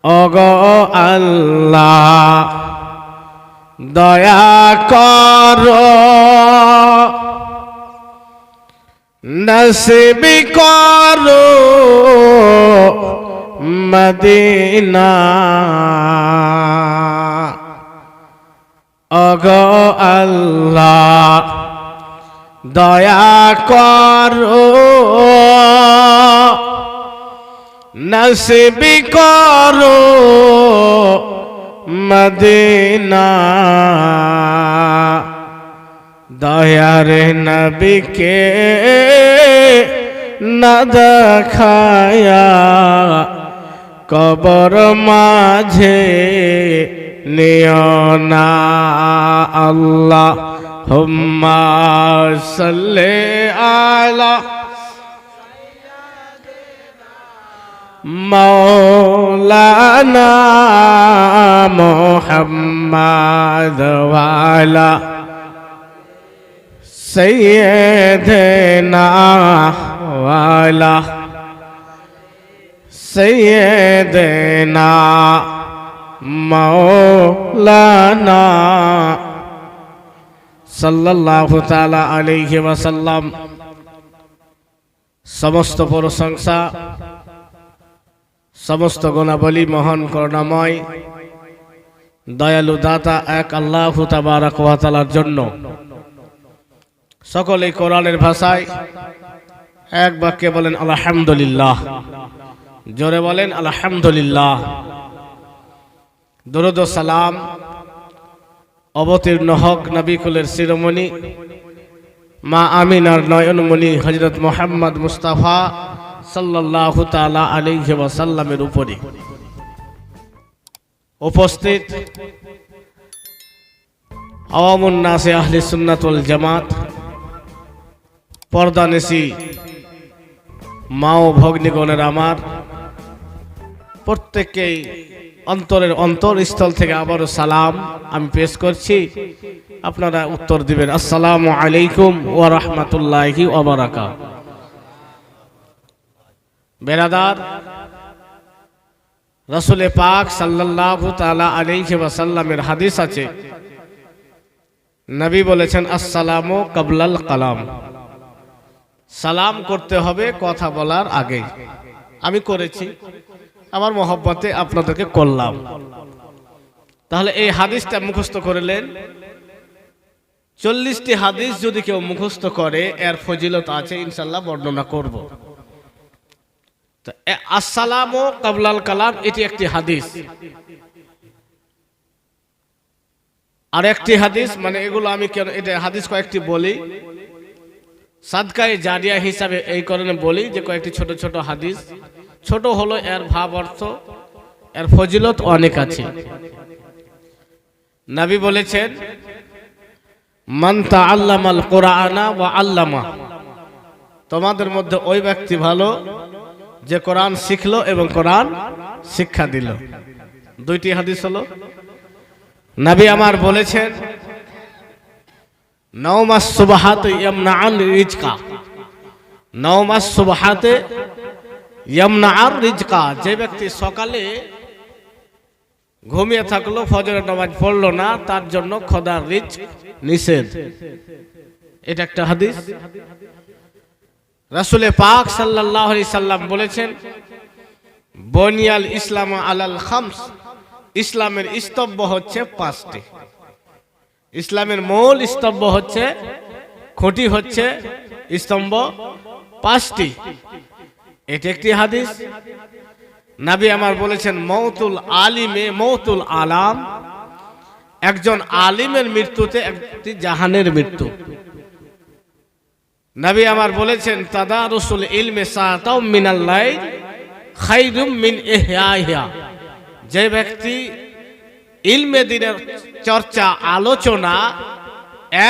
ওগো আল্লাহ দয়া করো নসিব করো মদিনা ওগো আল্লাহ দয়া করো নসিব করো মদিনা দয়ার নবীকে না দেখায়া কবর মাঝে নিও না আল্লাহুম্মা সাল্লি আলা মাওলানা মুহাম্মদ ওয়া আলা সাইয়্যিদিনা ওয়া আলা সাইয়্যিদিনা মাওলানা সাল্লাল্লাহু তাআলা আলাইহি ওয়াসাল্লাম। সমস্ত প্রশংসা সমস্ত গুণাবলী মহান করুণাময় দয়ালু দাতা এক আল্লাহু তাবারাক ওয়া তাআলার জন্য। সকলেই কোরআনের ভাষায় এক বাক্যে বলেন আলহামদুলিল্লাহ। জোরে বলেন আলহামদুলিল্লাহ। দরুদ ও সালাম অবতীর্ণ হক নবী কুলের শিরোমণি মা আমিনার নয়নমণি হযরত মুহাম্মদ মুস্তাফা সাল্লাল্লাহু তাআলা আলাইহি ওয়াসাল্লামের উপরে। উপস্থিত আওয়ামুন নাসে আহলে সুন্নাত ওয়াল জামাত, পর্দানেসি মা ও ভগ্নীগণের আমার প্রত্যেককেই অন্তরের অন্তরস্থল থেকে আবারও সালাম আমি পেশ করছি। আপনারা উত্তর দিবেন আসসালামু আলাইকুম ওয়া রাহমাতুল্লাহি ওয়া বারাকাতুহু। বেরাদার, রাসূল পাক সাল্লাল্লাহু তাআলা আলাইহি ওয়াসাল্লামের হাদিস আছে, নবী বলেছেন আসসালামু ক্বাবলাল কালাম। সালাম করতে হবে কথা বলার আগে। আমি করেছি, আমার মহব্বতে আপনাদেরকে করলাম। তাহলে এই হাদিসটা মুখস্থ করলেন। 40টি হাদিস যদি কেউ মুখস্থ করে এর ফজিলত আছে, ইনশাআল্লাহ বর্ণনা করব। আসসালামু ক্বাবলাল কালাম এটি একটি হাদিস। আর একটি হাদিস, মানে এগুলো আমি কেন এটা হাদিস কয়েকটি বলি, সাদকায়ে জারিয়া হিসাবে এই কারণে বলি যে কয়েকটি ছোট ছোট হাদিস। ছোট হলো এর ভাব অর্থ, এর ফজিলত অনেক আছে। নবী বলেছেন মান তাআল্লামাল কুরআনা ওয়া আল্লামা, তোমাদের মধ্যে ওই ব্যক্তি ভালো যে কোরআন শিখলো এবং কোরআন শিক্ষা দিল। দুইটি হাদিস হলো। নবী আমার বলেছেন নাওমাস সুবহাতে ইয়ামনাআন রিজকা, নাওমাস সুবহাতে ইয়ামনাআর রিজকা, যে ব্যক্তি সকালে ঘুমিয়ে থাকলো, ফজরের নামাজ পড়লো না, তার জন্য খোদার রিজক নিষেধ। এটা একটা হাদিস। রাসূল পাক সাল্লাল্লাহু আলাইহি সাল্লাম বলেছেন বনিয়াল ইসলাম আলাল খামস, ইসলামের স্তম্ভ হচ্ছে 5টি। ইসলামের মূল স্তম্ভ হচ্ছে, খুঁটি হচ্ছে স্তম্ভ 5টি। এটি একটি হাদিস। নবী আমার বলেছেন মৌতুল আলিমে মৌতুল আলাম, একজন আলিমের মৃত্যুতে একটি জাহানের মৃত্যু। নবী আমার বলেছেন তাদারুসুল ইলমে সাআতাও মিনাল লাইল খায়রুম মিন ইহয়াইহা, যে ব্যক্তি ইলমে দ্বীনের চর্চা আলোচনা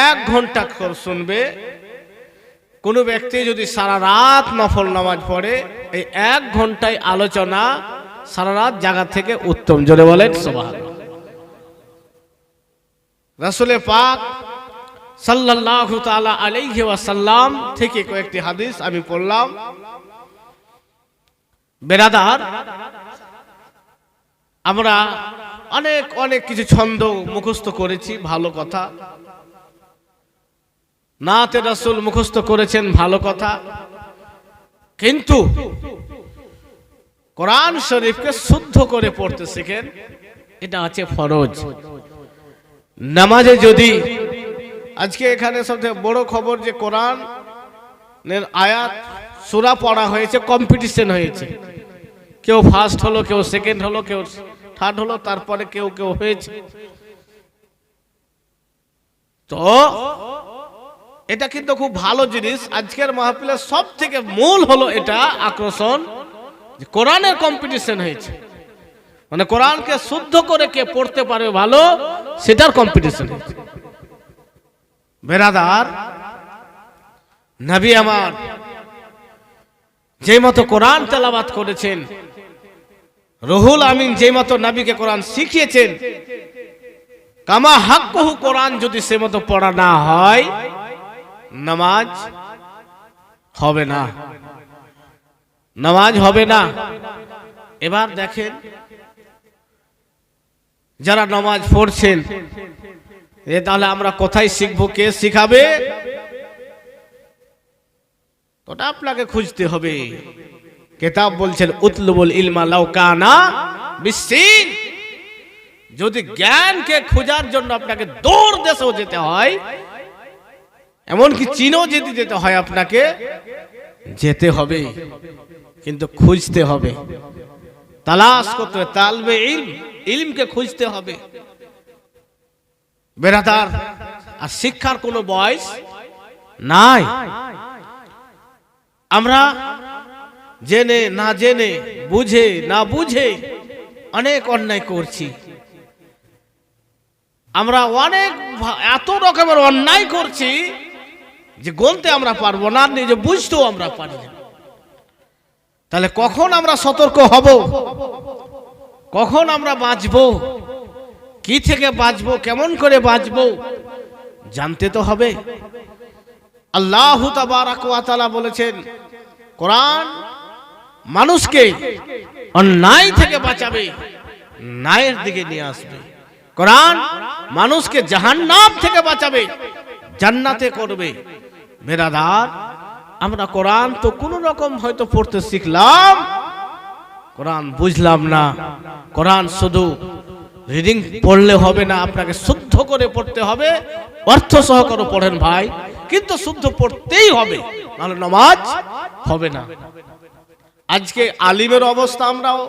1 ঘন্টা শুনবে, কোন ব্যক্তি যদি সারা রাত নফল নামাজ পড়ে, এই 1 ঘন্টায় আলোচনা সারা রাত জাগা থেকে উত্তম। জোরে বলেন সুবহানাল্লাহ। রাসূল পাক সাল্লাল্লাহু তাআলা আলাইহি ওয়াসাল্লাম থেকে কয়েকটি হাদিস আমি পড়লাম। বেরাদার, আমরা অনেক অনেক কিছু ছন্দ মুখস্থ করেছি, ভালো কথা। নাতে রাসূল মুখস্থ করেছেন, ভালো কথা। কিন্তু কোরআন শরীফকে শুদ্ধ করে পড়তে শিখেন, এটা আছে ফরজ। নামাজে যদি আজকে এখানে সবথেকে বড় খবর যে কোরআনের আয়াত সূরা পড়া হয়েছে, কম্পিটিশন হয়েছে। কেউ ফার্স্ট হলো, কেউ সেকেন্ড হলো, কেউ থার্ড হলো, তারপরে কেউ কেউ হয়েছে। তো এটা কিন্তু খুব ভালো জিনিস। আজকের মাহফিলের সব থেকে মূল হলো এটা আকর্ষণ যে কোরআনের কম্পিটিশন হয়েছে, মানে কোরআনকে শুদ্ধ করে কে পড়তে পারবে ভালো, সেটার কম্পিটিশন হয়েছে। বেরাদার, নবী আমার যে মতো কোরআন তেলাওয়াত করেছেন, রুহুল আমিন যে মতো নবীকে কোরআন শিখিয়েছেন, কামা হাক্কুহু কোরআন যদি সে মতো পড়া না হয়, নামাজ হবে না, নামাজ হবে না। এবার দেখেন, যারা নামাজ পড়ছেন, তাহলে আমরা কোথায় শিখবো, কে শিখাবে? ওটা আপনাকে খুঁজতে হবে। কিতাব বলছেন উতলুবুল ইলমা লাউ কানা বিসসিন। যদি জ্ঞানকে খোঁজার জন্য আপনাকে দূর দেশেও যেতে হয়, এমনকি চীনও যদি যেতে হয়, আপনাকে যেতে হবে, কিন্তু খুঁজতে হবে, তালাশ করতে হবে, তালবে ইলম, ইলমকে খুঁজতে হবে। বেরাদার, আর শিক্ষার কোনো বয়স নাই। আমরা জেনে না জেনে, বুঝে না বুঝে অনেক অন্যায় করছি। আমরা অনেক এত রকমের অন্যায় করছি যে গলতে আমরা পারবো না, নিজে বুঝতেও আমরা পারি না। তাহলে কখন আমরা সতর্ক হব, কখন আমরা বাঁচবো, কি থেকে বাঁচবো, কেমন করে বাঁচবো, জানতে তো হবে। আল্লাহ তাবারাক ওয়া তাআলা বলেছেন, কোরআন মানুষকে অন্যায় থেকে বাঁচাবে, ন্যায়ের দিকে নিয়ে আসবে। কোরআন মানুষকে জাহান্নাম থেকে বাঁচাবে, জান্নাতে করবে। বেরাদার, আমরা কোরআন তো কোনো রকম হয়তো পড়তে শিখলাম, কোরআন বুঝলাম না। কোরআন শুধু রিডিং পড়লে হবে না, আপনাকে শুদ্ধ করে পড়তে হবে। অর্থ সহকারে পড়েন ভাই, কিন্তু শুদ্ধ পড়তেই হবে, নাহলে নামাজ হবে না। আজকে আলিমের অবস্থা, আমরাও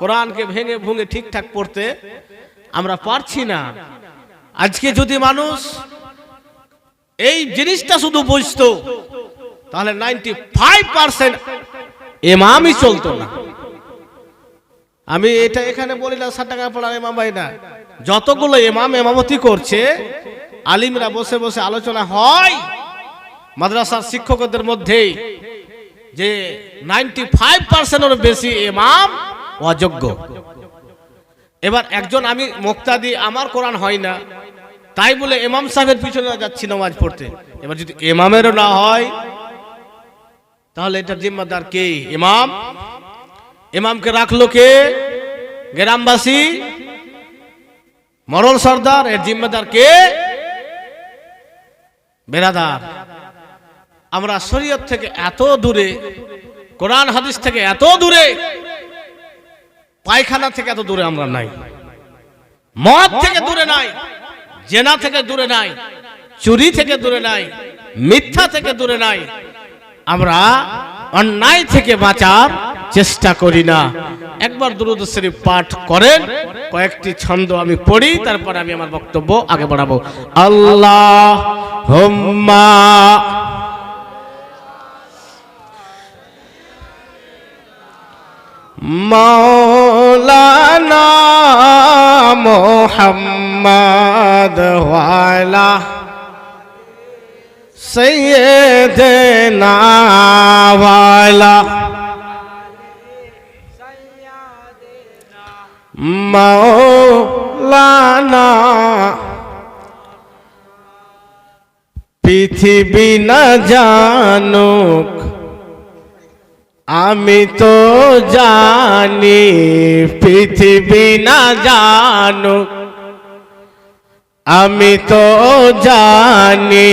কোরআনকে ভেঙে ভুঙে ঠিকঠাক পড়তে আমরা পারছি না। আজকে যদি মানুষ এই জিনিসটা শুধু বুঝতো, তাহলে 95% ইমামই চলতো না। আমি এটা এখানে বলি না 60 টাকা পড়ার ইমাম ভাই না, যতগুলো ইমাম ইমামতি করছে, আলিমরা বসে বসে আলোচনা হয় মাদ্রাসার শিক্ষকদের মধ্যে, যে 95%-এর বেশি ইমাম অযোগ্য। এবার একজন, আমি মুক্তাদি, আমার কোরআন হয় না, তাই বলে ইমাম সাহেবের পিছনে যাচ্ছি নামাজ পড়তে। এবার যদি ইমামেরও না হয়, তাহলে এটা জিম্মাদার কে? ইমাম। ইমামকে রাখলো কে? গ্রামবাসী, মরল সর্দার। এর জিম্মাদার কে? বেরাদার, আমরা শরীয়ত থেকে এত দূরে, কোরআন হাদিস থেকে এত দূরে, পায়খানা থেকে এত দূরে আমরা নাই, মদ থেকে দূরে নাই, জেনা থেকে দূরে নাই, চুরি থেকে দূরে নাই, মিথ্যা থেকে দূরে নাই। আমরা অন্যায় থেকে বাঁচার চেষ্টা করি না। একবার দুরূদ শরীফ পাঠ করেন, কয়েকটি ছন্দ আমি পড়ি, তারপর আমি আমার বক্তব্য আগে বাড়াবো। আল্লাহুম্মা মাওলানা মুহাম্মদ ওয়া আলা সাইয়্যিদিনা ওয়া আলা মাওলানা। পৃথিবী না জানুক আমি তো জানি পৃথিবী না জানুক, আমি তো জানি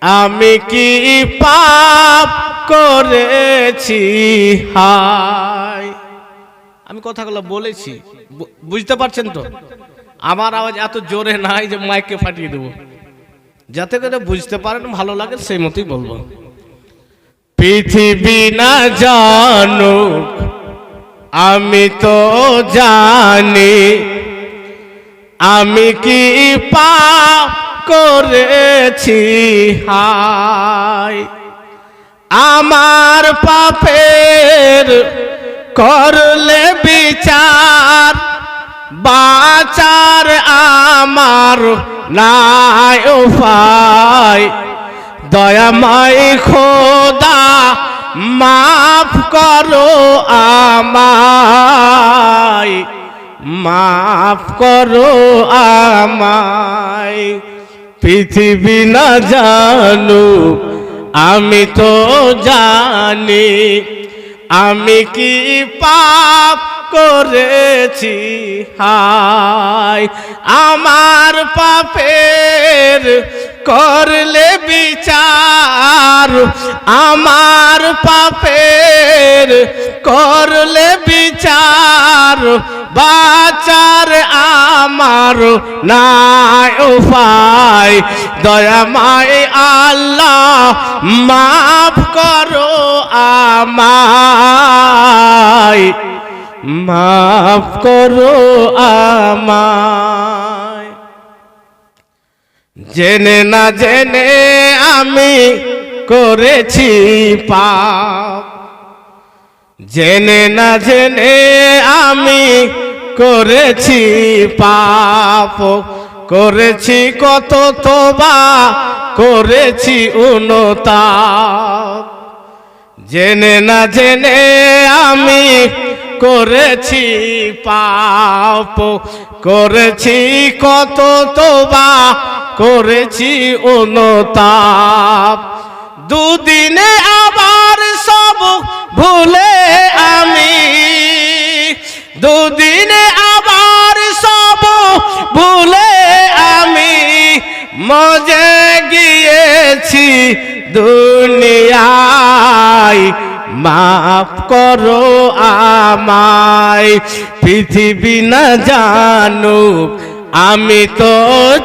আমি কি পাপ করেছি। হায়, আমি কথাগুলো বলেছি, বুঝতে পারছেন তো? আমার আওয়াজ এত জোরে নাই যে মাইকে ফাটিয়ে দেবো, যাতে করে বুঝতে পারেন, ভালো লাগে সেই মতোই বলবো। পৃথিবী না জানুক, আমি তো জানি আমি কি পাপ করেছি। হায়, আমার পাপের করলে বিচার, বাঁচার আমার নাই উপায়। দয়াময় খোদা মাফ করো আমায়, মাফ করো আমায়। পৃথিবী না জানুক, আমি তো জানি আমি কি পাপ করেছি। হায়, আমার পাপের করলে বিচার, আমার পাপের করলে বিচার, বাঁচার আমার নাই উপায়। দয়াময় আল্লাহ মাফ করো আমায়, মাফ করো আমায়। জেনে না জেনে আমি করেছি পাপ, জেনে না জেনে আমি করেছি পাপ। করেছি কত তোবা, করেছি অনুতাপ। জেনে না জেনে আমি করেছি পাপ, করেছি কত তোবা, করেছি অনুতাপ। দুদিনে আবার সব ভুলে আমি, দুদিনে আবার সব ভুলে আমি মজে গিয়েছি দুনিয়ায়। মাফ করো আমায়। পৃথিবী না জানুক, আমি তো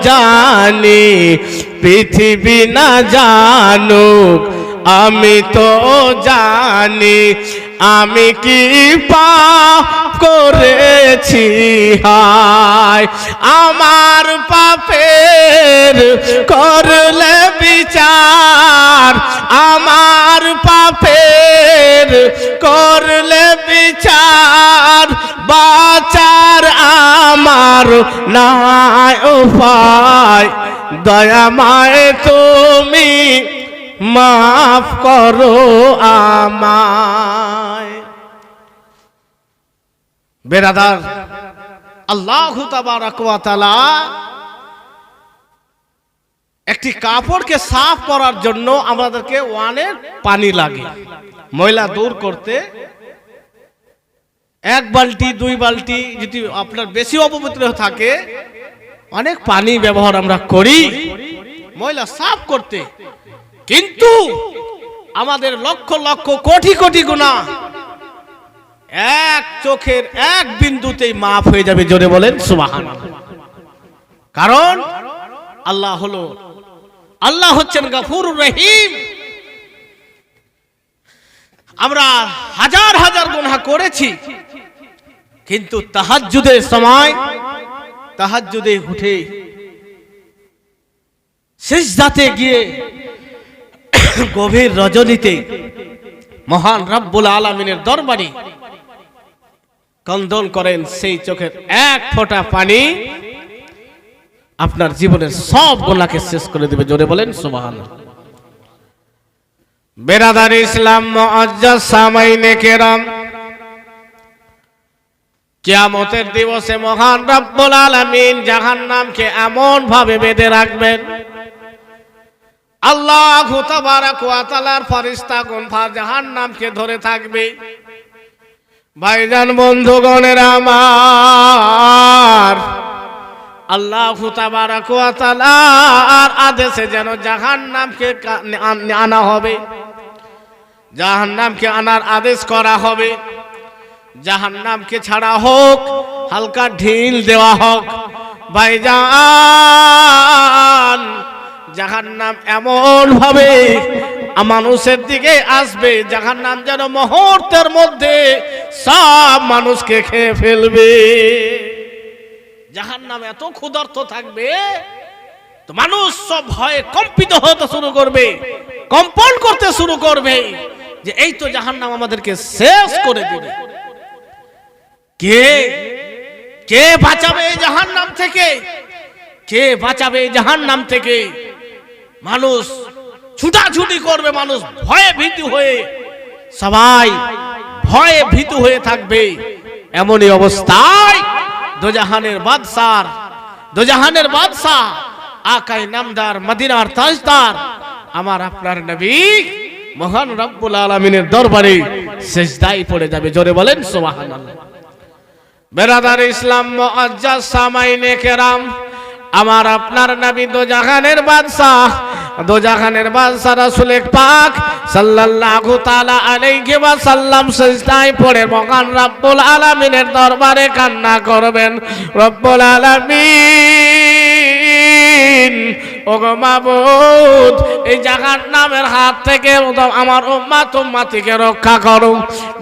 জানি পৃথিবী না জানুক, আমি তো জানি আমি কি পাপ করেছি। হায়, আমার পাপের করলে বিচার, আমার পাপের করলে বিচার, বাঁচার আমার নাই উপায়। দয়াময় তুমি মাফ করো আমায়। বেরাদার, আল্লাহু তাবারাক ওয়া তাআলা একটি কাপড়কে সাফ করার জন্য আমাদেরকে অনেক পানি লাগে। ময়লা দূর করতে এক বালতি দুই বালতি যদি আপনার বেশি অপবিত্র থাকে, অনেক পানি ব্যবহার আমরা করি ময়লা সাফ করতে। কিন্তু আমাদের লক্ষ লক্ষ কোটি কোটি গুনাহ এক চোখের এক বিন্দুতেই মাফ হয়ে যাবে। জোরে বলেন সুবহানাল্লাহ। কারণ আল্লাহ হচ্ছেন গফুরুর রহিম। আমরা হাজার হাজার গুনাহ করেছি, কিন্তু তাহাজ্জুদের সময় তাহাজ্জুদে উঠে সিজদাতে গিয়ে গভীর রজনীতে মহান রব্বুল আলামিনের দরবারে ক্রন্দন করেন, সেই চোখের এক ফোঁটা পানি আপনার জীবনের সব গুনাহকে শেষ করে দেবে। জোরে বলেন সুবহানাল্লাহ। বেরাদার ইসলাম মুআজ্জাজ সামাইনে কেরাম, কিয়ামতের দিবসে মহান রব্বুল আলামিন জাহান্নামকে এমন ভাবে বেঁধে রাখবেন, আল্লাহ তাবারাক ওয়া তাআলার ফেরেশতাগণ জাহান্নামকে ধরে থাকবে। ভাইজান বন্ধুগণের আমার, আল্লাহ তাবারাক ওয়া তাআলার আদেশে যেন জাহান্নামকে আনা হবে, জাহান্নামকে আনার আদেশ করা হবে। জাহান্নামকে ছাড়া হোক, হালকা ঢিল দেওয়া হোক। ভাইজান, জাহান্নাম এমন ভাবে মানুষের দিকে আসবে, জাহান্নাম যেন মুহূর্তের মধ্যে সব মানুষকে খেয়ে ফেলবে। জাহান্নাম এত ক্ষুধার্ত থাকবে, তো মানুষ সব ভয়ে কম্পিত হতে শুরু করবে, কম্পন করতে শুরু করবে যে এই তো জাহান্নাম আমাদেরকে শেষ করে দিবে। কে কে বাঁচাবে এই জাহান্নাম থেকে? কে বাঁচাবে এই জাহান্নাম থেকে? মানুষ ছুটাছুটি করবে, মানুষ ভয়ে ভীতু হয়ে, সবাই ভয়ে ভীতু হয়ে থাকবে। এমনই অবস্থায় দোজাহানের বাদশাহ আকায়ে নামদার, মদিনার তাজদার, আমার আপনার নবী মহান রব্বুল আলামিনের দরবারে সিজদায় পড়ে যাবে। জোরে বলেন সুবহানাল্লাহ। বেরাদার ইসলাম মুআজ্জাজ সামাইনে কেরাম, আমার আপনার নবী দোজাহানের বাদশাহ রাসূল পাক সাল্লাল্লাহু তাআলা আলাইহি ওয়াসাল্লাম সিজদায় পড়ে মহান রব্বুল আলামিনের দরবারে কান্না করবেন। রব্বুল আলামিন, ওগো মাবুদ, এই জাহান্নামের হাত থেকে আমার উম্মতকে রক্ষা করো,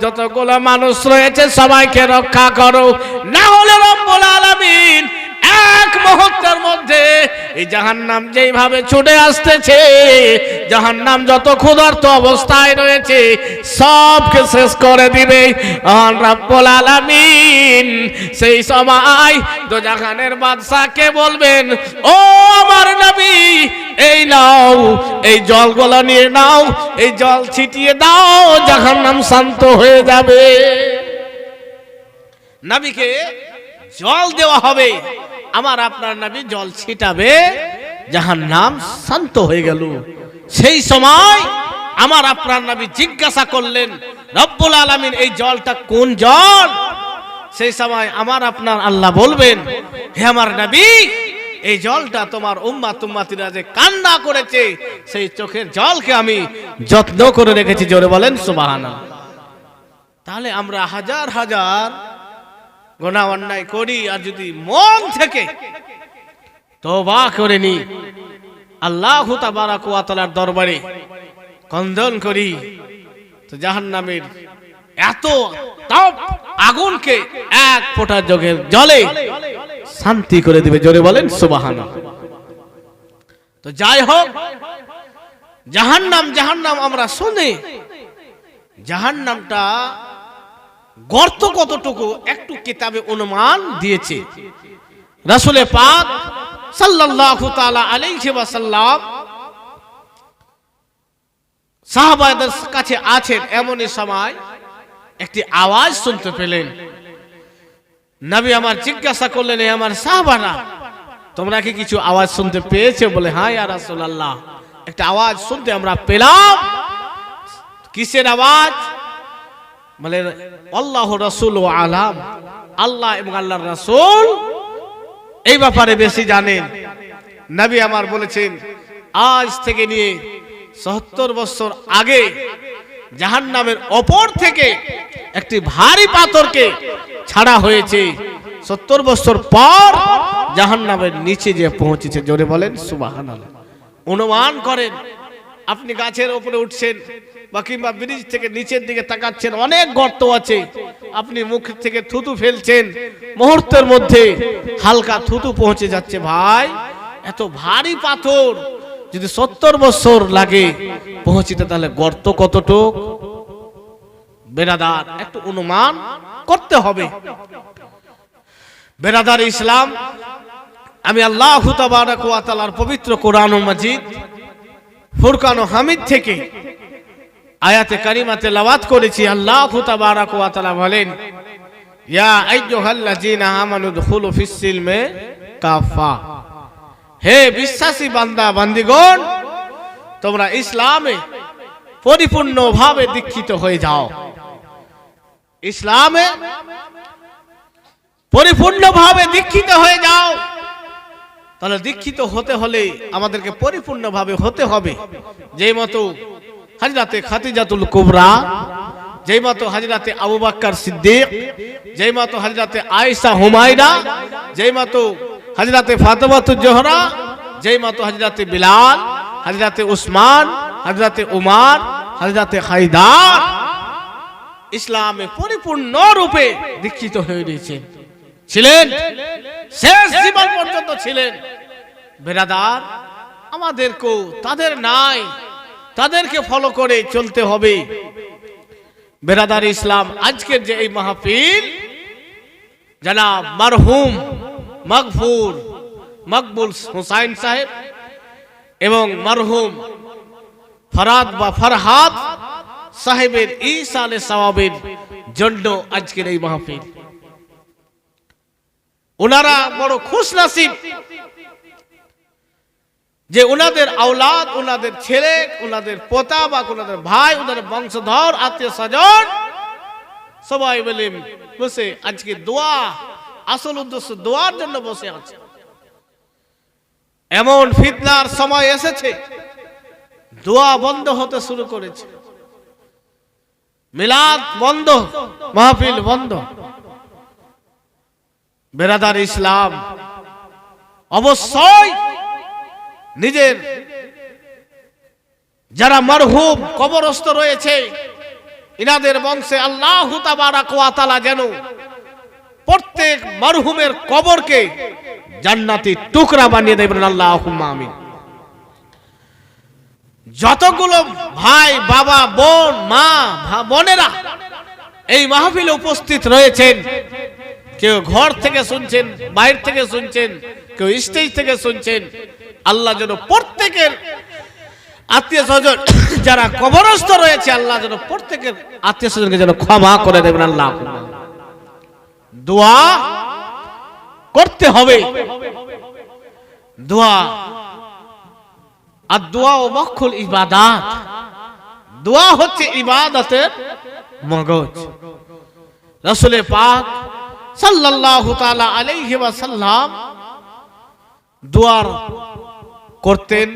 যতগুলো মানুষ রয়েছে সবাইকে রক্ষা করো, না হলে রব্বুল আলামিন এক মুহূর্তের মধ্যে এই জাহান্নাম যেইভাবে ছুটে আসতেছে, জাহান্নাম যত ক্ষুধার্ত অবস্থায় রয়েছে সবকে শেষ করে দিবে রব্বুল আলামিন। সেই সময় দোজাহানের বাদশাকে বলবেন, ও আমার নবী, এই নাও, এই জলগুলো নিয়ে নাও, এই জল ছিটিয়ে দাও, জাহান্নাম শান্ত হয়ে যাবে। নবীকে জল দেওয়া হবে, আমার আপনার নবী জল ছিটাবে, জাহান্নাম শান্ত হয়ে গেল। সেই সময় আমার আপনার নবী জিজ্ঞাসা করলেন, রব্বুল আলামিন, এই জলটা কোন জল? সেই সময় আমার আপনার আল্লাহ বলবেন, হে আমার নবী, এই জলটা তোমার উম্মতিরা যে কান্না করেছে, সেই চোখের জলকে আমি যত্ন করে রেখেছি। জোরে বলেন সুবহানাল্লাহ। তাহলে আমরা হাজার হাজার গুনাহ অন্যায় করি, আর যদি মন থেকে তওবা করে নি, আল্লাহ তাবারাক ওয়া তাআলার দরবারে কন্দন করি, তো জাহান্নামের এত তাপ আগুনকে এক ফোঁটা জলের জলে শান্তি করে দিবে। জোরে বলেন সুবহানাল্লাহ। তো যাই হোক, জাহান্নাম আমরা শুনি, জাহান্নামটা গর্ত কতটুকু একটু কিতাবে অনুমান দিয়েছে। রাসূল পাক সাল্লাল্লাহু তাআলা আলাইহি ওয়াসাল্লাম সাহাবাদের কাছে আছেন, এমনই সময় একটি আওয়াজ শুনতে পেলেন। নবী আমার জিজ্ঞাসা করলেন, হে আমার সাহাবারা, তোমরা কি কিছু আওয়াজ শুনতে পেয়েছো? বলে, হ্যাঁ ইয়া রাসূলুল্লাহ, একটা আওয়াজ শুনতে আমরা পেলাম। কিসের আওয়াজ? বলে, আল্লাহ রাসূল আলাম, আল্লাহ এবং আল্লাহর রাসূল এই ব্যাপারে বেশি জানেন। নবী আমার বলেছেন, আজ থেকে নিয়ে ৭০ বছর আগে জাহান্নামের ওপর থেকে একটি ভারী পাথরকে ছাড়া হয়েছে, ৭০ বছর পর জাহান্নামের নিচে যে পৌঁছেছে। জোরে বলেন সুবহানাল্লাহ। অনুমান করেন, আপনি গাছের উপরে উঠছেন বা কিংবা ব্রিজ থেকে নিচের দিকে তাকাচ্ছেন, অনেক গর্ত আছে, আপনি মুখ থেকে থুতু ফেলছেন, মুহূর্তের মধ্যে হালকা থুতু পৌঁছে যাচ্ছে। ভাই, এত ভারী পাথর যদি ৭০ বছর লাগে পৌঁছিতে, তাহলে গর্ত কতটুক? বেরাদার, একটু অনুমান করতে হবে। বেরাদার ইসলাম, আমি আল্লাহ তাবারাক ওয়া তাআলার পবিত্র কোরআনুল মাজিদ ফুরকান ও হামিদ থেকে আয়াতে কারিমা তেলাওয়াত করেছি। আল্লাহ তাবারাক ওয়া তাআলা বলেন, ইয়া আইয়ুহাল্লাযীনা আমানু দুখুলু ফিস-সিলমি কাফা, হে বিশ্বাসী বান্দা বান্দিগণ, তোমরা ইসলামে পরিপূর্ণভাবে দীক্ষিত হয়ে যাও। ইসলামে পরিপূর্ণভাবে দীক্ষিত হয়ে যাও। তাহলে দীক্ষিত হতে হলে আমাদেরকে পরিপূর্ণভাবে হতে হবে। যেই মতো হযরতে খাদিজাতুল কুবরা, যেই মতো হযরতে আবু বকর সিদ্দিক, যেই মতো হযরতে আয়েশা হুমায়রা, যেই মতো হযরতে ফাতেমাতুজ জোহরা, যেই মতো হযরতে বিলাল, হযরতে উসমান, হযরতে উমর, হযরতে হায়দার ইসলামে পরিপূর্ণ রূপে দীক্ষিত হয়ে গিয়েছেন, ছিলেন, শেষ জীবন পর্যন্ত ছিলেন। বেরাদার, আমাদেরকেও তাদের নাই, তাদেরকে ফলো করে চলতে হবে। বেরাদার ইসলাম, আজকের যে এই মাহফিল, জনাব মরহুম মগফুর মকবুল হুসাইন সাহেব এবং মরহুম ফরাদ বা ফরহাদ সাহেবের ইসালে সওয়াবের জন্য আজকের এই মাহফিল। ওনারা বড় খুশনসিব যে ওনাদের আওলাদ, ওনাদের ছেলে, ওনাদের পোতা বা ওনাদের ভাই, ওনাদের বংশধর, আত্মীয় স্বজন সবাই মিলে বসে আজকে দোয়া, আসল উদ্দেশ্য দোয়ার জন্য বসে আছে। এমন ফিতনার সময় এসেছে, দোয়া বন্ধ হতে শুরু করেছে, মিলাদ বন্ধ, মাহফিল বন্ধ। বেরাদার ইসলাম, অবশ্যই নিজের যারা মরহুম কবরস্থ রয়েছে ইনাদের বংশে আল্লাহ তাবারাক ওয়া তাআলা যেন প্রত্যেক মরহুমের কবরকে জান্নাতি টুকরা বানিয়ে দেবেন, আল্লাহুম্মা আমিন। যতগুলো ভাই, বাবা, বোন, মা, বোনেরা এই মাহফিলে উপস্থিত রয়েছেন, কেউ ঘর থেকে শুনছেন, বাইরে থেকে শুনছেন, কেউ স্টেজ থেকে শুনছেন, আল্লাহ যেন প্রত্যেকের আত্মীয় স্বজন যারা কবরস্থ রয়েছে, আল্লাহ যেন প্রত্যেকের আত্মীয় স্বজনকে যেন ক্ষমা করে দেবেন। আল্লাহ দোয়া করতে হবে। দোয়া, আর দোয়া ও মখুল ইবাদাত, দোয়া হচ্ছে ইবাদতের মগজ। রাসূল পাক সাল্লাল্লাহু তাআলা আলাইহি ওয়াসাল্লাম দোয়া করতেন,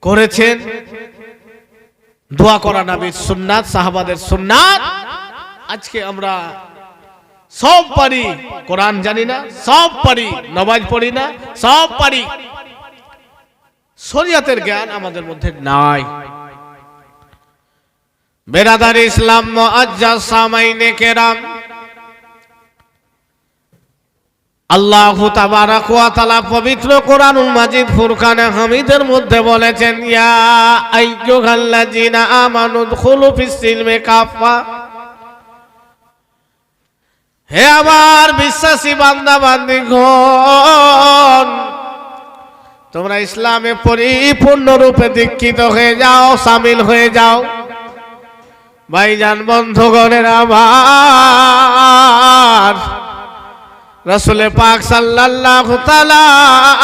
করেছেন। দোয়া করা নবীর সুন্নাত, সাহাবাদের সুন্নাত। আজকে আমরা সব পারি, কোরআন জানি না, সব পারি, নামাজ পড়ি না, সব পারি, শরীয়তের জ্ঞান আমাদের মধ্যে নাই। বেরাদার ইসলাম, মুআজ্জাজ সামাইনে কেরাম, আল্লাহ তাবারাক ওয়া তাআলা পবিত্র কোরআনুল মাজিদ ফুরকানে হামিদের মধ্যে বলেছেন, ইয়া আইয়ুহাল্লাযিনা আমানু দুখুলু ফিস সিলমি কাফা, হে আমার বিশ্বাসী বান্দা বান্দীগণ, তোমরা ইসলামে পরিপূর্ণ রূপে দীক্ষিত হয়ে যাও, শামিল হয়ে যাও। ভাইজান, বন্ধুগণের আমার, রাসূল পাক সাল্লাল্লাহু তাআলা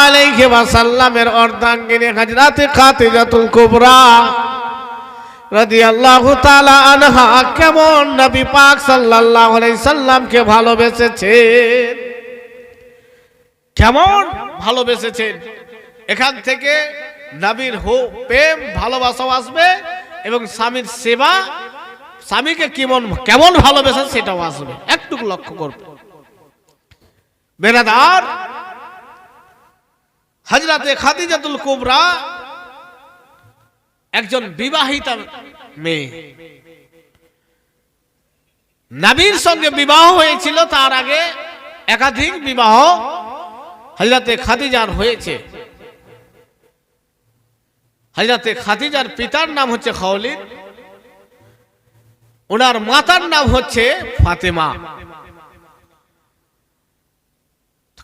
আলাইহি ওয়াসাল্লামের অর্ধাঙ্গিনী হযরত খাদিজাতুল কুবরা রাদিয়াল্লাহু তাআলা আনহা কেমন নবী পাক সাল্লাল্লাহু আলাইহি সাল্লামকে ভালোবেসেছেন, কেমন ভালোবেসেছেন। এখান থেকে নবীর প্রেম, ভালোবাসা আসবে এবং স্বামীর সেবা, স্বামীকে কেমন ভালোবেসেন সেটাও আসবে। একটু লক্ষ্য করবে। বেরাদার, হযরতে খাদিজাতুল কুবরা একজন বিবাহিতা মেয়ে। নবীর সঙ্গে বিবাহ হয়েছিল, তার আগে একাধিক বিবাহ হযরতে খাদিজার হয়েছে। হযরতে খাদিজার পিতার নাম হচ্ছে খালিদ, ওনার মাতার নাম হচ্ছে ফাতেমা।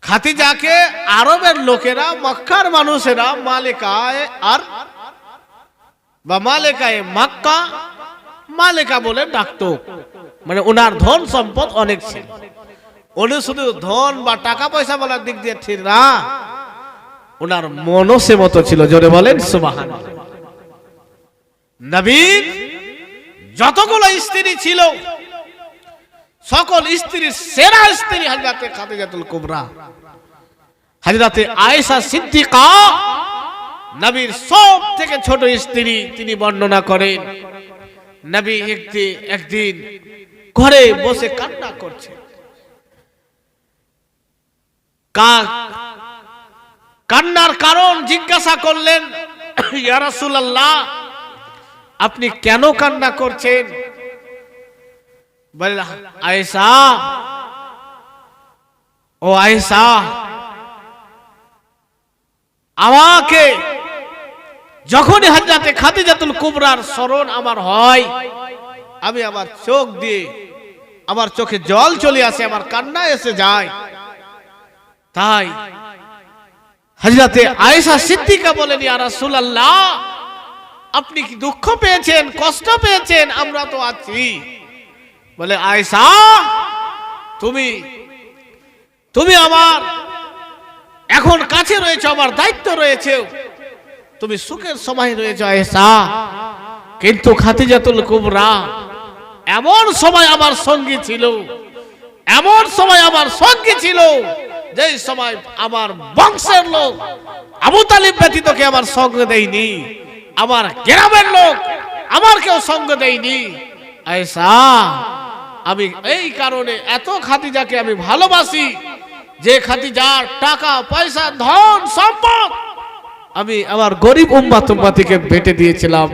খাদিজাকে আরবের লোকেরা, মক্কার মানুষেরা মালিকায়ে আর বা মালিকায়ে মক্কা, মালিকা বলে ডাকতো। মানে ওনার ধন সম্পদ অনেক ছিল। উনি শুধু ধন বা টাকা পয়সা বলার দিক দিয়ে ঠিক না, ওনার মনসে মতো ছিল। জোরে বলেন সুবহানাল্লাহ। নবীর যতগুলো স্ত্রী ছিল সকল স্ত্রীর সেরা স্ত্রী হযরতে খাদিজাতুল কুবরা, হযরতে আয়েশা সিদ্দিকা নবীর সব থেকে ছোট স্ত্রী। তিনি বর্ণনা করেন নবী একদিন ঘরে বসে কান্না করছে। কান্নার কারণ জিজ্ঞাসা করলেন, ইয়া রাসূলুল্লাহ আপনি কেন কান্না করছেন? বলে আয়েশা, ও আয়েশা, আমাকে যখনই হযরতে খাদিজাতুল কুবরার স্মরণ আমার হয়, আমি আমার চোখ দিয়ে আমার চোখে জল চলে আসে, আমার কান্না এসে যায়। তাই হযরতে আয়েশা সিদ্দিকা বলেন, ইয়া রাসূলুল্লাহ আপনি কি দুঃখ পেয়েছেন, কষ্ট পেয়েছেন? আমরা তো আছি। বলে আয়েশা, তুমি আমার এখন কাছে রয়েছে, আমার দায়িত্ব রয়েছে, তুমি সুখের সময় রয়েছে আয়েশা। কিন্তু খাদিজাতুল কুবরা এমন সময় আমার সঙ্গী ছিল, এমন সময় আমার সঙ্গী ছিল, যেই সময় আমার বংশের লোক আবু তালিব ব্যতীত কে আমার সঙ্গ দেয়নি, আমার গ্রামের লোক আমার কেউ সঙ্গ দেয়নি। আয়েশা, আমি এই কারণে এত খাদিজাকে আমি ভালোবাসি, যে খাদিজার টাকা পয়সা ধন সম্পদ আমি আমার গরিব উম্মতকে বেটে দিয়েছিলাম।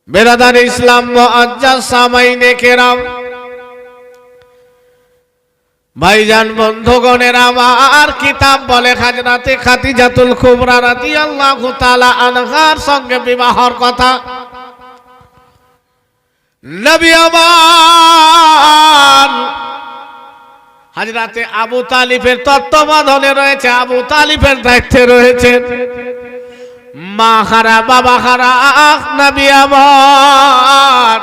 বেরাদার ইসলাম মুআজ্জাজ সামাইনে কেরাম, ভাইজান বন্ধুগণের আমার, কিতাব বলে হযরতে খাদিজাতুল কুবরা রাদিয়াল্লাহু তাআলা আনহার সঙ্গে বিবাহের কথা নবী আমার হযরতে আবু তালিবের তত্ত্বাবধানে রয়েছে, আবু তালিবের দায়িত্বে রয়েছেন। মা হারা বাবা হারা নবী আমার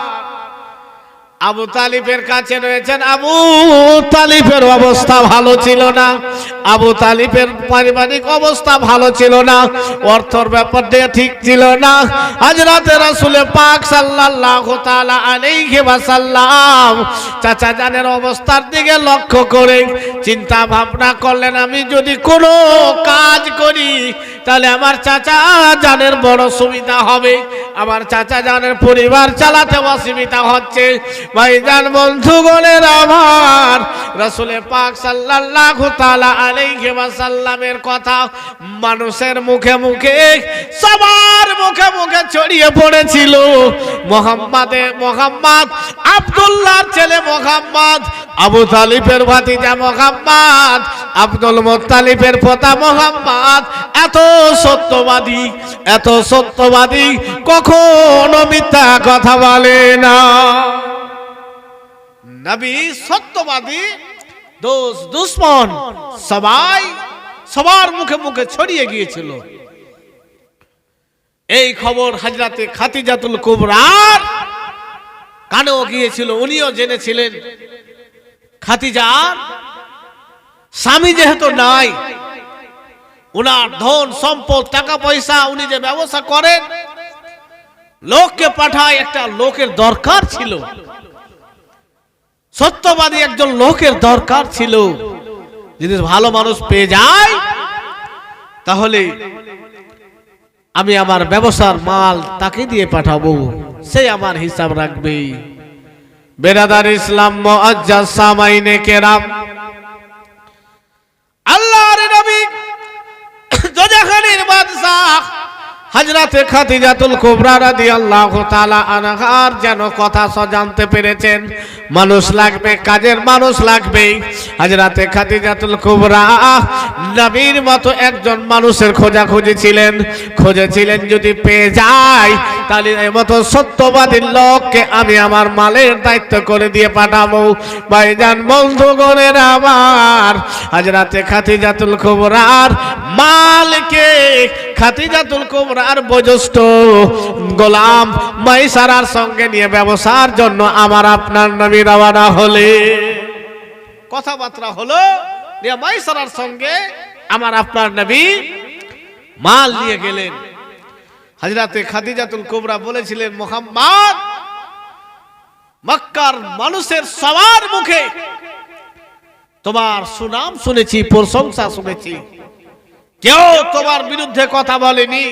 আবু তালিবের কাছে রয়েছেন। আবু তালিবের অবস্থা ভালো ছিল না, আবু তালিবের পারিবারিক অবস্থা ভালো ছিল না, অর্থের ব্যাপারটা ঠিক ছিল না। হযরতে রাসূল পাক সাল্লাল্লাহু তাআলা আলাইহি ওয়াসাল্লাম চাচা জানের অবস্থার দিকে লক্ষ্য করে চিন্তা ভাবনা করলেন, আমি যদি কোনো কাজ করি তাহলে আমার চাচা জানের বড় সুবিধা হবে, আমার চাচা জানের পরিবার চালাতে অসুবিধা হচ্ছে। ভাইজান বন্ধুগণের আমার, রাসূল পাক সাল্লাল্লাহু তাআলা আলাইহি ওয়াসাল্লামের কথা মানুষের মুখে মুখে, সবার মুখে মুখে ছড়িয়ে পড়েছিল। মোহাম্মদ আব্দুল্লাহর ছেলে মোহাম্মদ, আবু তালিবের ভাতিজা মোহাম্মদ, আব্দুল মুত্তালিবের পোতা মোহাম্মদ এত সত্যবাদী, এত সত্যবাদী, কখনো মিথ্যা কথা বলে না। নবী সত্যবাদী, দোষ দুশ্মন সবার মুখে মুখে ছড়িয়ে গিয়েছিল। এই খবর হযরতে খাদিজাতুল কুবরার কানেও গিয়েছিল, উনিও জেনেছিলেন খাদিজার স্বামী যেহেতু নাই, উনার ধন সম্পদ টাকা পয়সা, উনি যে ব্যবসা করেন লোককে পাঠায়, একটা লোকের দরকার ছিল, সত্যবাদী একজন লোকের দরকার ছিল। যদি ভালো মানুষ পেয়ে যায় তাহলে আমি আমার ব্যবসার মাল তাকে দিয়ে পাঠাবো, সে আমার হিসাব রাখবে। বেরাদার ইসলাম মুআজ্জাজ সামাইনে কেরাম, আল্লাহর নবী দুজাহানের বাদশা হযরতে খাদিজাতুল কুবরা রাদিয়াল্লাহু তাআলা আনহার যেন কথা জানতে পেরেছেন, মানুষ লাগবে, কাজের মানুষ লাগবে। হযরতে খাদিজাতুল কুবরা নবীর মতো একজন মানুষের খোঁজাখুঁজি ছিলেন, খুঁজেছিলেন, যদি পেয়ে যায় তাহলে এই মতো সত্যবাদী লোককে আমি আমার মালের দায়িত্ব করে দিয়ে পাঠাবো। ভাইজান বন্ধুগণের আমার, হযরতে খাদিজাতুল কুবরার মালকে খাদিজাতুল কুবরার বয়োজ্যেষ্ঠ গোলাম মাইসারার সঙ্গে নিয়ে ব্যবসার জন্য আমার আপনার নবী রওনা হলে, কথাবার্তা হলো, মাইসারার সঙ্গে আমার আপনার নবী মাল নিয়ে গেলেন। হযরতে খাদিজাতুল কুবরা বলেছিলেন, মুহাম্মদ, মক্কার মানুষের সবার মুখে তোমার সুনাম শুনেছি, প্রশংসা শুনেছি, কেউ তোমার বিরুদ্ধে কথা বলেনি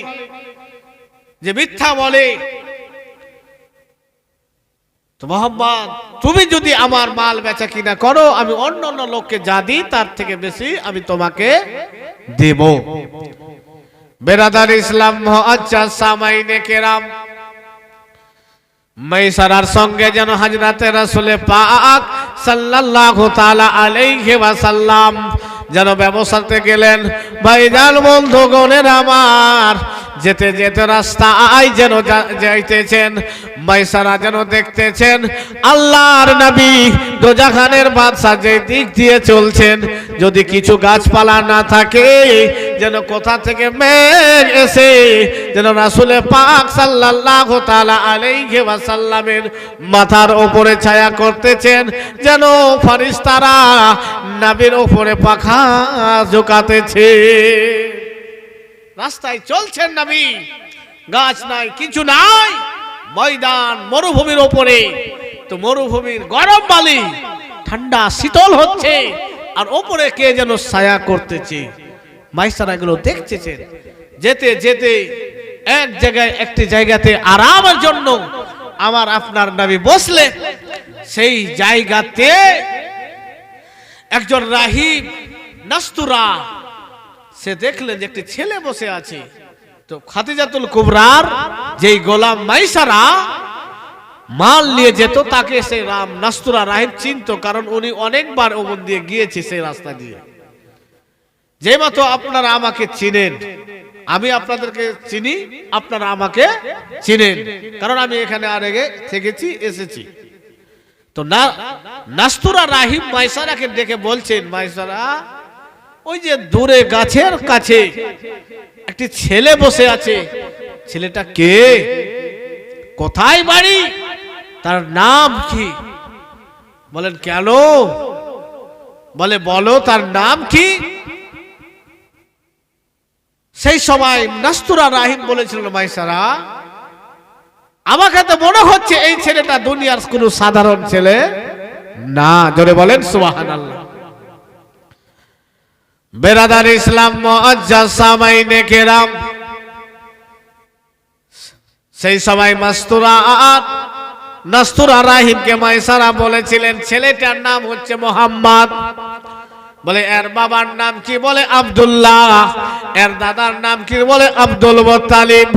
যে মিথ্যা বলে। তো মুহাম্মদ, তুমি যদি আমার মাল বেচা কিনা করো, আমি অন্য অন্য লোককে যা দিই তার থেকে বেশি আমি তোমাকে দেব। বেরাদার ইসলাম মুআজ্জাজ সামাইনে কেরাম, মাইসারার সঙ্গে যেন হযরতে রাসূল পাক সাল্লাল্লাহু তাআলা আলাইহি ওয়াসাল্লাম যেন ব্যবসাতে গেলেন। ভাইজান, বন্ধুগণের আমার, যেতে যেতে রাস্তায় যেন যাইতেছেন, মাইসারা যেন দেখতেছেন আল্লাহর নবী দোজাখানের বাদশা যে দিক দিয়ে চলছেন, যদি কিছু গাছপালা না থাকে, যেন কোথা থেকে মেঘ এসে যেন রাসূল পাক সাল্লাল্লাহু তাআলা আলাইহি ওয়াসাল্লামের মাথার উপরে ছায়া করতেছেন, যেন ফেরেশতারা নবীর উপরে পাখা ঝোকাতেছে। রাস্তায় চলছেন নবী, গাছ নাই, কিছু নাই, ময়দান মরুভূমির উপরে। তো মরুভূমির গরম বালি ঠান্ডা শীতল হচ্ছে, আর উপরে কে যেন ছায়া করতেছে। মাইসারা এগুলো দেখতেছেন। যেতে যেতে এক জায়গায়, একটি জায়গাতে আরামের জন্য আমার আপনার নবী বসলে, সেই জায়গাতে একজন রাহিব নাস্তুরা সে দেখলেন যে একটি ছেলে বসে আছে। তো খাদিজাতুল কুবরার যেই গোলাম মাইসারা মাল নিয়ে যেত, তাকে সেই নাস্তুরা রাহিব চিনত, কারণ উনি অনেকবার ওপর দিয়ে গিয়েছে সেই রাস্তা দিয়ে। যে মতো আপনারা আমাকে চিনেন, আমি আপনাদেরকে চিনি, আপনারা আমাকে চিনেন, কারণ আমি এখানে আর আগে থেকেছি, এসেছি। তো নাস্তুরা রাহিব মাইসারাকে ডেকে বলছেন, মাইসারা, ওই যে দূরে গাছের কাছে একটি ছেলে বসে আছে, ছেলেটা কে, কোথায় বাড়ি, তার নাম কি? বলেন কেন? বলে বলো তার নাম কি? সেই সময় নাস্তুরা রাহিব বলেছিল, মাইসারা, আমাকে তো মনে হচ্ছে এই ছেলেটা দুনিয়ার কোন সাধারণ ছেলে না। জোরে বলেন সুবহানাল্লাহ। বেরাদার ইসলাম মুআজ্জাজ সামাইনে কেরাম, সেই সময় নাস্তুরা রাহিবকে মাইসারা বলেছিলেন, ছেলেটার নাম হচ্ছে মুহাম্মদ। বলে এর বাবার নাম কি? বলে আব্দুল্লাহ। এর দাদার নাম কি? বলে আব্দুল মুত্তালিব।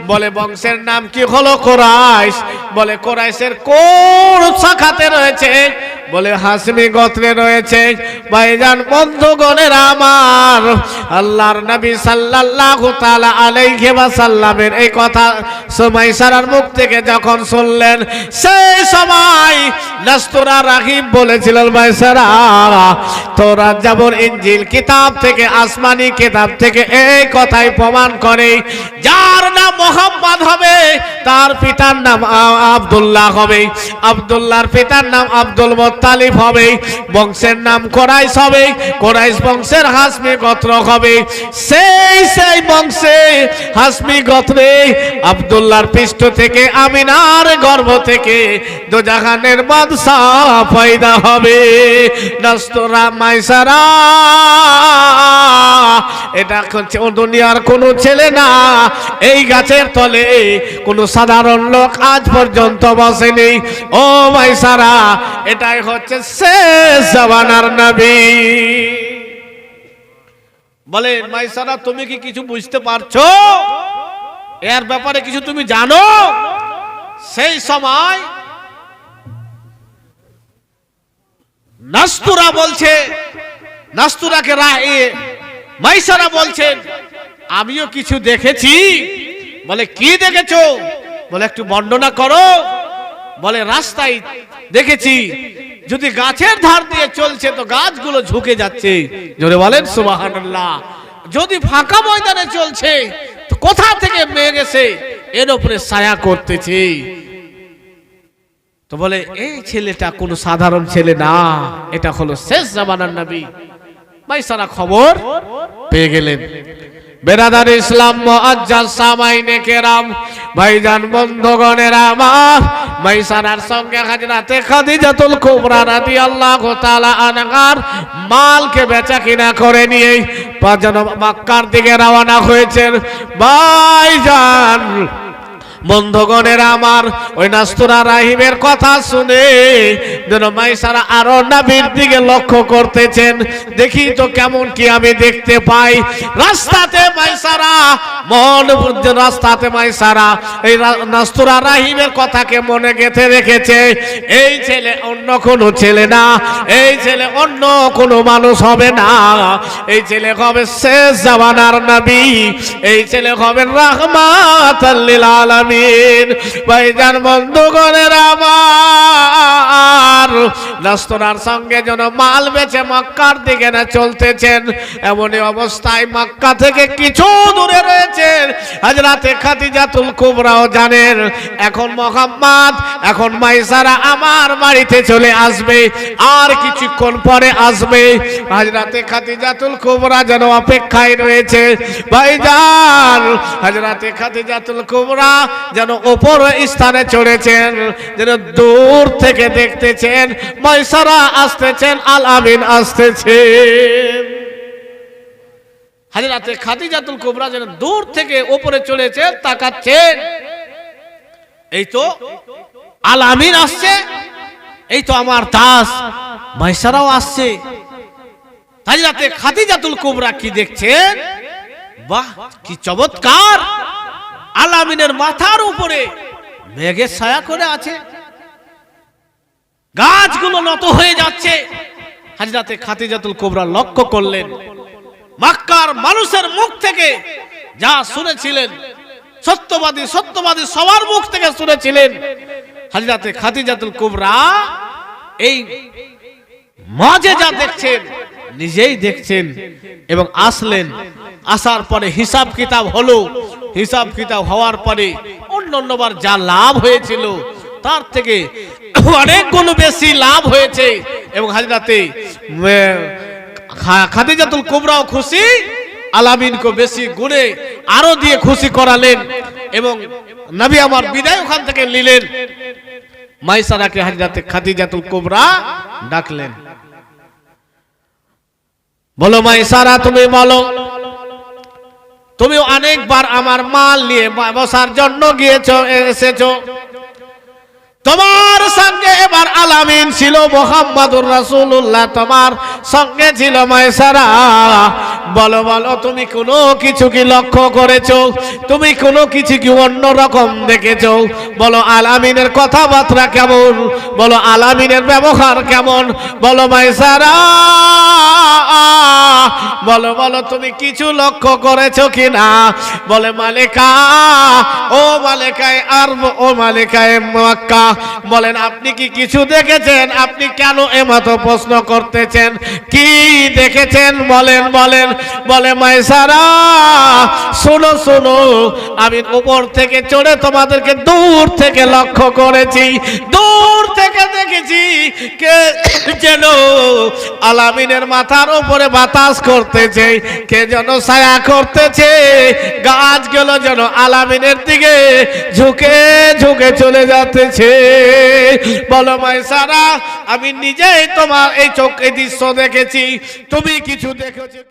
বলে বংশের নাম কি? হলো কুরাইশ। বলে কুরাইশের কোন শাখাতে রয়েছে? বলে হাসমি গোত্রে রয়েছে। ভাইজান, বন্ধুগণের আমার, আল্লাহর নবী সাল্লাল্লাহু তাআলা আলাইহি ওয়াসাল্লামের এই কথা মাইসারার মুখ থেকে যখন শুনলেন, সেই সময় নাস্তুরা রাহিব বলেছিলেন, মাইসারা, তোরা যেমন ইনজিল কিতাব থেকে, আসমানি কিতাব থেকে এই কথাই প্রমাণ করে, যার নাম মুহাম্মদ হবে তার পিতার নাম আব্দুল্লাহ হবে, আব্দুল্লাহর পিতার নাম আব্দুল মুত্তালিব হবে, বংশের নাম কুরাইশ হবে, কুরাইশ বংশের হাসমি গোত্র হবে, সেই বংশে হাসমি গোত্রে আব্দুল্লাহর পৃষ্ঠ থেকে, আমিনার গর্ভ থেকে দোজাহানের বাদশা পয়দা হবে। নাস্তুরা মাইসারা, এটা হচ্ছে দুনিয়ার কোনো ছেলে না, এই গাছের তলে কোনো সাধারণ লোক আজ পর্যন্ত বসেনি। ও মাইসারা, এটাই হচ্ছে শেষ জামানার নবী। বলেন মাইসারা, তুমি কি কিছু বুঝতে পারছো? এর ব্যাপারে কিছু তুমি জানো? সেই সময় নাস্তুরা বলছে, নাস্তুরাকে মাইসারা বলছেন, আমিও কিছু দেখেছি। বলে কি দেখেছো? বলে একটু বর্ণনা করো। বলে রাস্তায় দেখেছি, যদি গাছের ধার দিয়ে চলছে তো গাছগুলো ঝুঁকে যাচ্ছে। জোরে বলেন সুবহানাল্লাহ। যদি ফাঁকা ময়দানে চলছে তো কোথা থেকে মেঘ এসে এর উপরে ছায়া করতেছে। তো বলে এই ছেলেটা কোনো সাধারণ ছেলে না, এটা হলো শেষ জামানার নবী। মাইসারা খবর পেয়ে গেলেন। বেরাদার ইসলাম মুআজ্জাজ সামাইনে কেরাম, ভাইজান বন্ধুগণেরা আমার, মাইসারার সঙ্গে হযরতে খাদিজাতুল কুবরা রাদিয়াল্লাহু তাআলা আনহার মালকে বেচা কিনা করে নিয়ে পাঁচজন মক্কার দিকে রওনা হয়েছেন। ভাইজান বন্ধুগণেরা আমার, ওই নাস্তুরা রাহিমের কথা শুনে যেন মাইসারা আরো নবীর দিকে লক্ষ্য করতেছেন। দেখি তো কেমন কি আমি দেখতে পাই। রাস্তাতে মাইসারা রাস্তাতে মাইসারা এই নাস্তুরা রাহিমের কথাকে মনে গেঁথে রেখেছে। এই ছেলে অন্য কোনো ছেলে না, এই ছেলে অন্য কোনো মানুষ হবে না, এই ছেলে হবে শেষ জামানার নবী, এই ছেলে হবে রাহমাতাল লিল আলামিন। ভাইজান বন্ধুগণেরা আমার, নাস্তরার সঙ্গে যেন মাল বেচে মক্কার দিকে না চলতেছেন। এমনই অবস্থায় মক্কা থেকে কিছু দূরে রয়েছেন হযরতে খাদিজাতুল কুবরাও জানেন এখন মুহাম্মদ, এখন মাইসারা আমার বাড়িতে চলে আসবে, আর কিছুক্ষণ পরে আসবে। হযরতে খাদিজাতুল কুবরা যেন অপেক্ষায় রয়েছে। ভাইজান হযরতে খাদিজাতুল কুবরা যেন উপর স্থানে চড়েছেন, যেন দূর থেকে দেখতেছেন মাইসারা আসতেছেন, আল আমিন আসতেছেন। হযরতে খাদিজাতুল কুবরা যেন দূর থেকে উপরে চলেছেন, তাকাচ্ছেন, এই তো আল আমিন আসছে, এই তো আমার দাস মাইসারাও আসছে। হযরতে খাদিজাতুল কুবরা কি দেখছেন, বাহ কি চমৎকার! আল আমিনের মাথার উপরে মেঘের ছায়া করে আছে, গাছগুলো নত হয়ে যাচ্ছে। হযরতে খাদিজাতুল কুবরা লক্ষ্য করলেন মক্কার মানুষের মুখ থেকে যা শুনেছিলেন, সত্যবাদী সবার মুখ থেকে শুনেছিলেন, হযরতে খাদিজাতুল কুবরা এই মাঝে যা দেখছেন নিজেই দেখছেন এবং আসলেন। আসার পরে হিসাব কিতাব হলো, হিসাব কিতাব হওয়ার পরে অন্যবার যা লাভ হয়েছিল তার থেকে অনেক গুণ বেশি লাভ হয়েছে। এবং হযরতে খাদিজাতুল কুবরাও খুশি, আল আমিনকে বেশি গুণে আরো দিয়ে খুশি করালেন এবং নবী আমার বিদায় ওখান থেকে নিলেন। মাইসারাকে হযরতে খাদিজাতুল কুবরা ডাকলেন, বলো মাইসারা, তুমি বলো, তুমি অনেকবার আমার মাল নিয়ে বসার জন্য গিয়েছো, এসেছো, তোমার সঙ্গে এবার আল আমিন ছিল মুহাম্মাদুর রাসূলুল্লাহ, তোমার সঙ্গে ছিল মাইসারা। বলো বলো, তুমি কোনো কিছু কি লক্ষ্য করেছো? তুমি কোনো কিছু কি অন্য রকম দেখেছো? বলো আল আমিনের কথাবার্তা কেমন? বলো আল আমিনের ব্যবহার কেমন? বলো মাইসারা, বলো বলো তুমি কিছু লক্ষ্য করেছো কিনা? বলে মালিকা, ও মালিকায়ে আরব, ও মালিকায়ে মক্কা, বলেন আপনি কি কিছু দেখেছেন? আপনি কেন এমতো প্রশ্ন করতেছেন? কি দেখেছেন বলেন বলেন। বলে মাইসারা, শোনো শোনো, আমি উপর থেকে চড়ে তোমাদেরকে দূর থেকে লক্ষ্য করেছি, দূর থেকে দেখেছি কে যেন আল আমিনের মাথার উপরে বাতাস করতেছে, কে যেন ছায়া করতেছে, গাছগুলো যেন আল আমিনের দিকে ঝুঁকে ঝুঁকে চলে যাচ্ছে। বলো মাইসারা, আমি নিজেই তোমার এই চোখে দৃশ্য দেখেছি, তুমি কিছু দেখেছো?